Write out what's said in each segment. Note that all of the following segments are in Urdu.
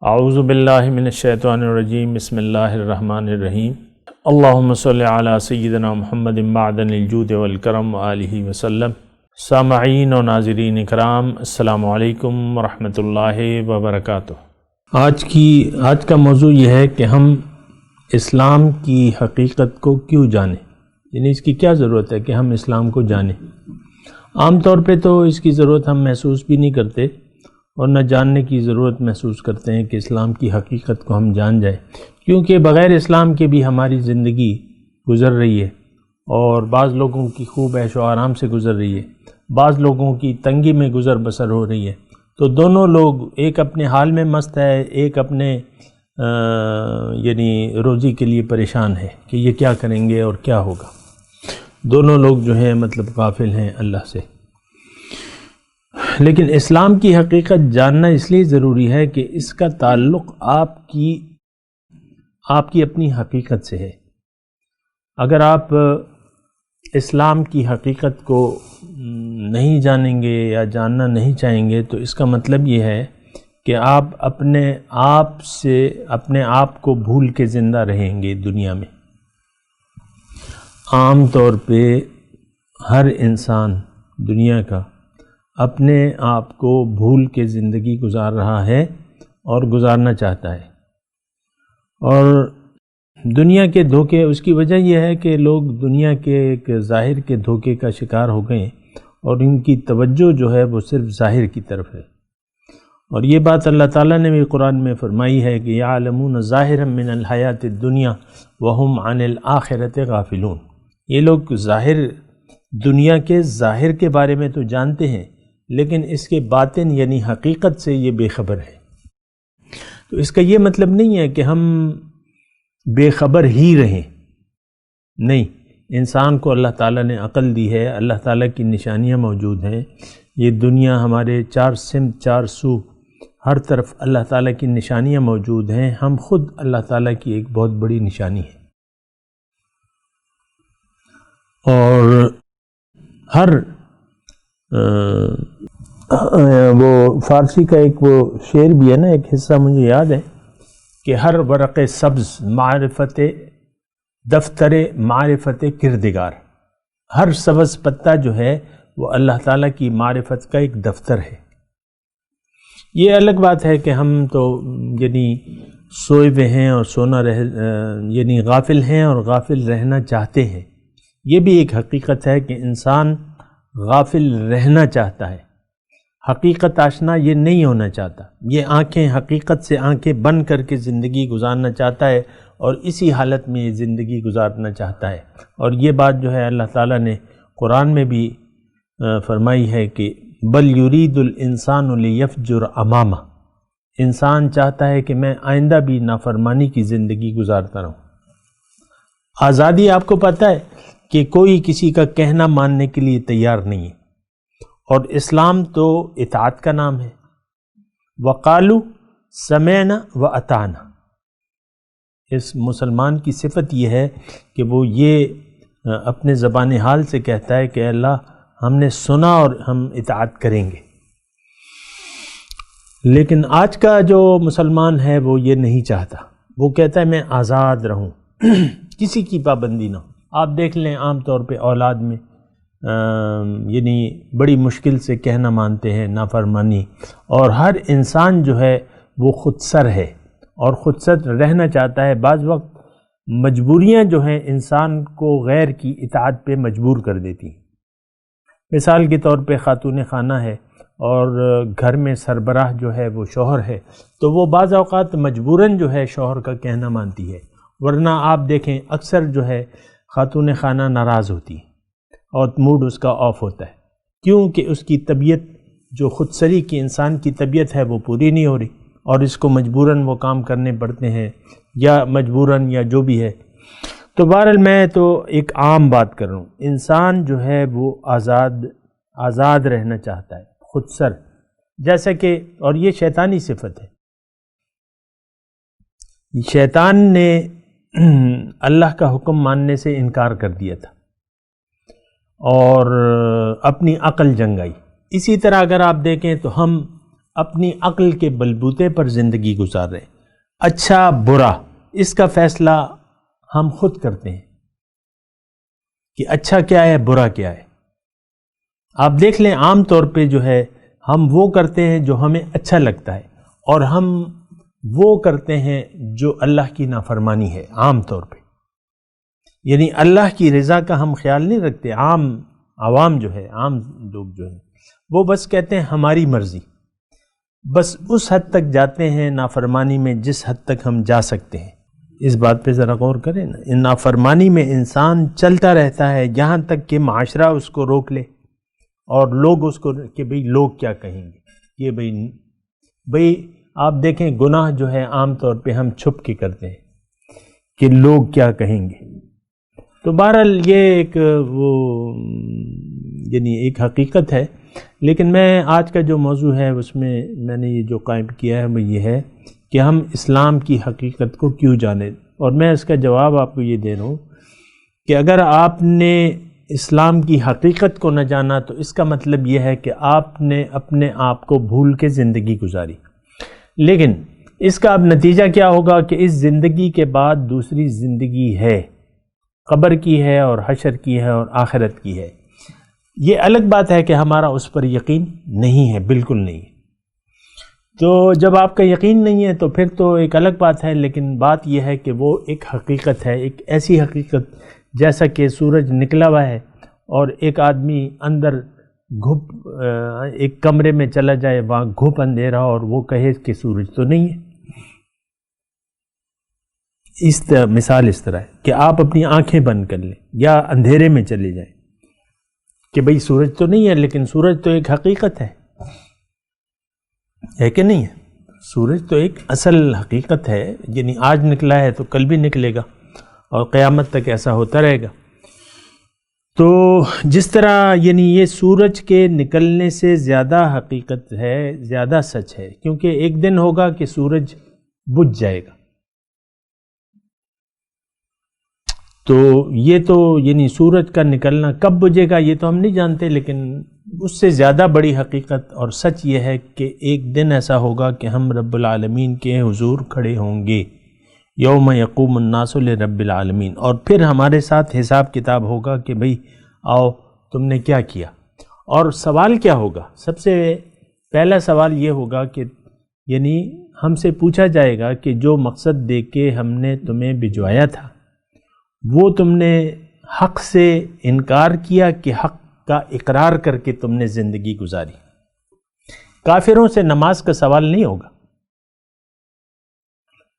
اعوذ باللہ من الشیطان الرجیم بسم اللہ الرحمن الرحیم اللہم صلی علی سیدنا محمد معدن الجود والکرم وآلہ وسلم۔ سامعین و ناظرین اکرام، السلام علیکم ورحمۃ اللہ وبرکاتہ۔ آج کا موضوع یہ ہے کہ ہم اسلام کی حقیقت کو کیوں جانیں، یعنی اس کی کیا ضرورت ہے کہ ہم اسلام کو جانیں۔ عام طور پہ تو اس کی ضرورت ہم محسوس بھی نہیں کرتے اور نہ جاننے کی ضرورت محسوس کرتے ہیں کہ اسلام کی حقیقت کو ہم جان جائیں، کیونکہ بغیر اسلام کے بھی ہماری زندگی گزر رہی ہے اور بعض لوگوں کی خوب عیش و آرام سے گزر رہی ہے، بعض لوگوں کی تنگی میں گزر بسر ہو رہی ہے۔ تو دونوں لوگ، ایک اپنے حال میں مست ہے، ایک اپنے یعنی روزی کے لیے پریشان ہے کہ یہ کیا کریں گے اور کیا ہوگا۔ دونوں لوگ جو ہیں غافل ہیں اللہ سے۔ لیکن اسلام کی حقیقت جاننا اس لیے ضروری ہے کہ اس کا تعلق آپ کی اپنی حقیقت سے ہے۔ اگر آپ اسلام کی حقیقت کو نہیں جانیں گے یا جاننا نہیں چاہیں گے تو اس کا مطلب یہ ہے کہ آپ اپنے آپ کو بھول کے زندہ رہیں گے دنیا میں۔ عام طور پہ ہر انسان دنیا کا اپنے آپ کو بھول کے زندگی گزار رہا ہے اور گزارنا چاہتا ہے، اور دنیا کے دھوکے، اس کی وجہ یہ ہے کہ لوگ دنیا کے ایک ظاہر کے دھوکے کا شکار ہو گئے اور ان کی توجہ جو ہے وہ صرف ظاہر کی طرف ہے۔ اور یہ بات اللہ تعالیٰ نے بھی قرآن میں فرمائی ہے کہ یعلمون ظاہرا من الحیات الدنیا وہم عن الآخرۃ غافلون۔ یہ لوگ دنیا کے ظاہر کے بارے میں تو جانتے ہیں لیکن اس کے باطن یعنی حقیقت سے یہ بے خبر ہے۔ تو اس کا یہ مطلب نہیں ہے کہ ہم بے خبر ہی رہیں، نہیں، انسان کو اللہ تعالیٰ نے عقل دی ہے، اللہ تعالیٰ کی نشانیاں موجود ہیں۔ یہ دنیا ہمارے چار سمت، چار سو، ہر طرف اللہ تعالیٰ کی نشانیاں موجود ہیں۔ ہم خود اللہ تعالیٰ کی ایک بہت بڑی نشانی ہے۔ اور وہ فارسی کا ایک وہ شعر بھی ہے نا، ایک حصہ مجھے یاد ہے کہ ہر ورق سبز معرفت دفتر معرفت کردگار۔ ہر سبز پتا جو ہے وہ اللہ تعالیٰ کی معرفت کا ایک دفتر ہے۔ یہ الگ بات ہے کہ ہم تو یعنی سوئے ہوئے ہیں اور یعنی غافل ہیں اور غافل رہنا چاہتے ہیں۔ یہ بھی ایک حقیقت ہے کہ انسان غافل رہنا چاہتا ہے، حقیقت آشنا یہ نہیں ہونا چاہتا۔ یہ حقیقت سے آنکھیں بند کر کے زندگی گزارنا چاہتا ہے اور اسی حالت میں یہ زندگی گزارنا چاہتا ہے۔ اور یہ بات جو ہے اللہ تعالیٰ نے قرآن میں بھی فرمائی ہے کہ بل یرید الانسان لیفجر امامہ، انسان چاہتا ہے کہ میں آئندہ بھی نافرمانی کی زندگی گزارتا رہوں۔ آزادی، آپ کو پتہ ہے کہ کوئی کسی کا کہنا ماننے کے لیے تیار نہیں ہے، اور اسلام تو اطاعت کا نام ہے۔ وقالوا سمعنا واطعنا، اس مسلمان کی صفت یہ ہے کہ وہ یہ اپنے زبان حال سے کہتا ہے کہ اللہ ہم نے سنا اور ہم اطاعت کریں گے۔ لیکن آج کا جو مسلمان ہے وہ یہ نہیں چاہتا، وہ کہتا ہے میں آزاد رہوں، کسی کی پابندی نہ ہو۔ آپ دیکھ لیں عام طور پہ اولاد میں یعنی بڑی مشکل سے کہنا مانتے ہیں، نافرمانی، اور ہر انسان جو ہے وہ خود سر ہے اور خود سر رہنا چاہتا ہے۔ بعض وقت مجبوریاں جو ہیں انسان کو غیر کی اطاعت پہ مجبور کر دیتی ہیں۔ مثال کے طور پہ خاتون خانہ ہے اور گھر میں سربراہ جو ہے وہ شوہر ہے، تو وہ بعض اوقات مجبوراً جو ہے شوہر کا کہنا مانتی ہے، ورنہ آپ دیکھیں اکثر جو ہے خاتون خانہ ناراض ہوتی ہے اور موڈ اس کا آف ہوتا ہے، کیونکہ اس کی طبیعت جو خود سری کی انسان کی طبیعت ہے وہ پوری نہیں ہو رہی اور اس کو مجبوراً وہ کام کرنے پڑتے ہیں، یا مجبوراً یا جو بھی ہے۔ تو بہرحال میں تو ایک عام بات کر رہا ہوں، انسان جو ہے وہ آزاد رہنا چاہتا ہے، خود سر، جیسا کہ، اور یہ شیطانی صفت ہے۔ شیطان نے اللہ کا حکم ماننے سے انکار کر دیا تھا اور اپنی عقل جنگائی۔ اسی طرح اگر آپ دیکھیں تو ہم اپنی عقل کے بلبوتے پر زندگی گزار رہے ہیں۔ اچھا برا اس کا فیصلہ ہم خود کرتے ہیں کہ اچھا کیا ہے برا کیا ہے۔ آپ دیکھ لیں عام طور پہ جو ہے ہم وہ کرتے ہیں جو ہمیں اچھا لگتا ہے، اور ہم وہ کرتے ہیں جو اللہ کی نافرمانی ہے عام طور پہ۔ یعنی اللہ کی رضا کا ہم خیال نہیں رکھتے۔ عوام جو ہے، عام لوگ جو ہیں وہ بس کہتے ہیں ہماری مرضی، بس اس حد تک جاتے ہیں نافرمانی میں جس حد تک ہم جا سکتے ہیں۔ اس بات پہ ذرا غور کریں نا، ان نافرمانی میں انسان چلتا رہتا ہے یہاں تک کہ معاشرہ اس کو روک لے، اور لوگ اس کو کہ بھئی لوگ کیا کہیں گے، یہ بھئی آپ دیکھیں گناہ جو ہے عام طور پہ ہم چھپ کے کرتے ہیں کہ لوگ کیا کہیں گے۔ تو بہرحال یہ ایک ایک حقیقت ہے، لیکن میں آج کا جو موضوع ہے اس میں نے یہ جو قائم کیا ہے وہ یہ ہے کہ ہم اسلام کی حقیقت کو کیوں جانیں، اور میں اس کا جواب آپ کو یہ دے رہا ہوں کہ اگر آپ نے اسلام کی حقیقت کو نہ جانا تو اس کا مطلب یہ ہے کہ آپ نے اپنے آپ کو بھول کے زندگی گزاری۔ لیکن اس کا اب نتیجہ کیا ہوگا کہ اس زندگی کے بعد دوسری زندگی ہے، قبر کی ہے اور حشر کی ہے اور آخرت کی ہے۔ یہ الگ بات ہے کہ ہمارا اس پر یقین نہیں ہے، بالکل نہیں ہے۔ تو جب آپ کا یقین نہیں ہے تو پھر تو ایک الگ بات ہے، لیکن بات یہ ہے کہ وہ ایک حقیقت ہے، ایک ایسی حقیقت جیسا کہ سورج نکلا ہوا ہے اور ایک آدمی اندر ایک کمرے میں چلا جائے، وہاں گھپ اندھیرا اور وہ کہے کہ سورج تو نہیں ہے۔ مثال اس طرح ہے کہ آپ اپنی آنکھیں بند کر لیں یا اندھیرے میں چلے جائیں کہ بھئی سورج تو نہیں ہے، لیکن سورج تو ایک حقیقت ہے کہ نہیں ہے؟ سورج تو ایک اصل حقیقت ہے، یعنی آج نکلا ہے تو کل بھی نکلے گا اور قیامت تک ایسا ہوتا رہے گا۔ تو جس طرح یعنی یہ سورج کے نکلنے سے زیادہ حقیقت ہے، زیادہ سچ ہے، کیونکہ ایک دن ہوگا کہ سورج بجھ جائے گا۔ تو یہ تو یعنی سورج کا نکلنا کب بجھے گا یہ تو ہم نہیں جانتے، لیکن اس سے زیادہ بڑی حقیقت اور سچ یہ ہے کہ ایک دن ایسا ہوگا کہ ہم رب العالمین کے حضور کھڑے ہوں گے، یوم یقوم الناس لرب العالمین، اور پھر ہمارے ساتھ حساب کتاب ہوگا کہ بھئی آؤ تم نے کیا کیا۔ اور سوال کیا ہوگا؟ سب سے پہلا سوال یہ ہوگا کہ یعنی ہم سے پوچھا جائے گا کہ جو مقصد دے کے ہم نے تمہیں بھجوایا تھا وہ تم نے حق سے انکار کیا کہ حق کا اقرار کر کے تم نے زندگی گزاری۔ کافروں سے نماز کا سوال نہیں ہوگا،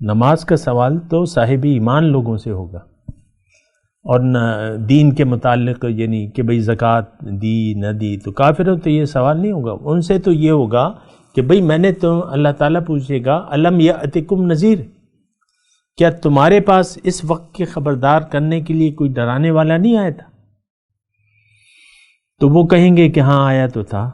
نماز کا سوال تو صاحب ایمان لوگوں سے ہوگا، اور دین کے متعلق یعنی کہ بھئی زکوٰۃ دی نہ دی، تو کافروں تو یہ سوال نہیں ہوگا۔ ان سے تو یہ ہوگا کہ بھئی میں نے تو اللہ تعالیٰ پوچھے گا الم یأتکم نذیر، کیا تمہارے پاس اس وقت کے خبردار کرنے کے لیے کوئی ڈرانے والا نہیں آیا تھا؟ تو وہ کہیں گے کہ ہاں آیا تو تھا،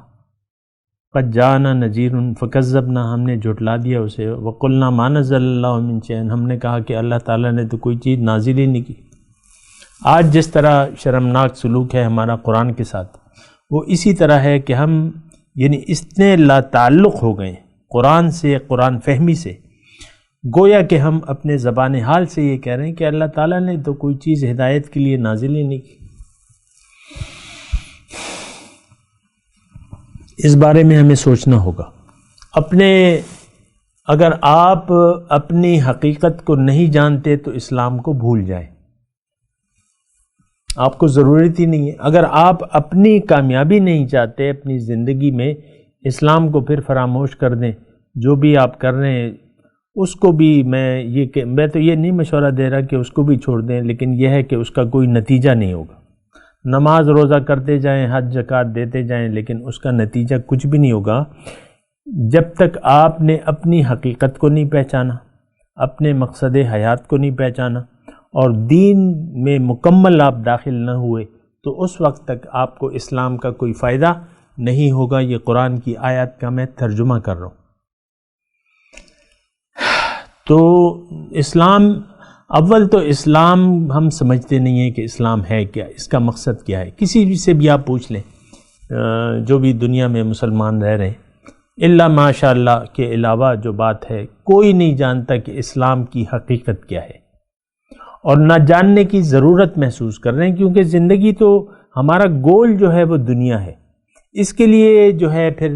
قد جاءنا نذیر فکذبنا، ہم نے جھٹلا دیا اسے، وقلنا ما نزل اللہ من شیء، ہم نے کہا کہ اللہ تعالیٰ نے تو کوئی چیز نازل ہی نہیں کی۔ آج جس طرح شرمناک سلوک ہے ہمارا قرآن کے ساتھ، وہ اسی طرح ہے کہ ہم یعنی اتنے لا تعلق ہو گئے قرآن سے، قرآن فہمی سے، گویا کہ ہم اپنے زبان حال سے یہ کہہ رہے ہیں کہ اللہ تعالیٰ نے تو کوئی چیز ہدایت کے لیے نازل ہی نہیں کی۔ اس بارے میں ہمیں سوچنا ہوگا۔ اگر آپ اپنی حقیقت کو نہیں جانتے تو اسلام کو بھول جائیں، آپ کو ضرورت ہی نہیں ہے۔ اگر آپ اپنی کامیابی نہیں چاہتے اپنی زندگی میں، اسلام کو پھر فراموش کر دیں۔ جو بھی آپ کر رہے ہیں اس کو بھی میں تو یہ نہیں مشورہ دے رہا کہ اس کو بھی چھوڑ دیں، لیکن یہ ہے کہ اس کا کوئی نتیجہ نہیں ہوگا۔ نماز روزہ کرتے جائیں، حج زکوٰۃ دیتے جائیں، لیکن اس کا نتیجہ کچھ بھی نہیں ہوگا جب تک آپ نے اپنی حقیقت کو نہیں پہچانا، اپنے مقصد حیات کو نہیں پہچانا، اور دین میں مکمل آپ داخل نہ ہوئے، تو اس وقت تک آپ کو اسلام کا کوئی فائدہ نہیں ہوگا۔ یہ قرآن کی آیات کا میں ترجمہ کر رہا ہوں۔ تو اسلام، اول تو اسلام ہم سمجھتے نہیں ہیں کہ اسلام ہے کیا، اس کا مقصد کیا ہے۔ کسی بھی سے بھی آپ پوچھ لیں جو بھی دنیا میں مسلمان رہ رہے ہیں، الا ماشاء اللہ کے علاوہ جو بات ہے کوئی نہیں جانتا کہ اسلام کی حقیقت کیا ہے، اور نہ جاننے کی ضرورت محسوس کر رہے ہیں، کیونکہ زندگی تو ہمارا گول جو ہے وہ دنیا ہے۔ اس کے لیے جو ہے پھر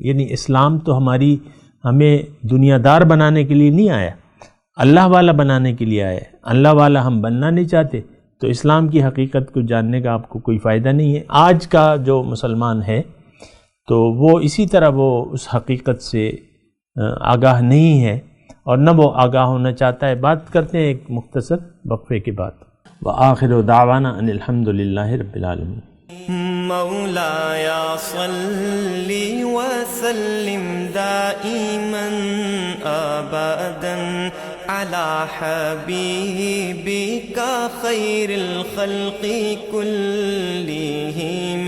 یعنی اسلام تو ہمیں دنیا دار بنانے کے لیے نہیں آیا، اللہ والا بنانے کے لیے آیا ہے۔ اللہ والا ہم بننا نہیں چاہتے تو اسلام کی حقیقت کو جاننے کا آپ کو کوئی فائدہ نہیں ہے۔ آج کا جو مسلمان ہے تو وہ اسی طرح وہ اس حقیقت سے آگاہ نہیں ہے، اور نہ وہ آگاہ ہونا چاہتا ہے۔ بات کرتے ہیں ایک مختصر وقفے کے بعد۔ وآخر دعوانا ان الحمد للہ رب العالمین۔ مولاي صل وسلم دائما ابدا على حبيبك خير الخلق كلهم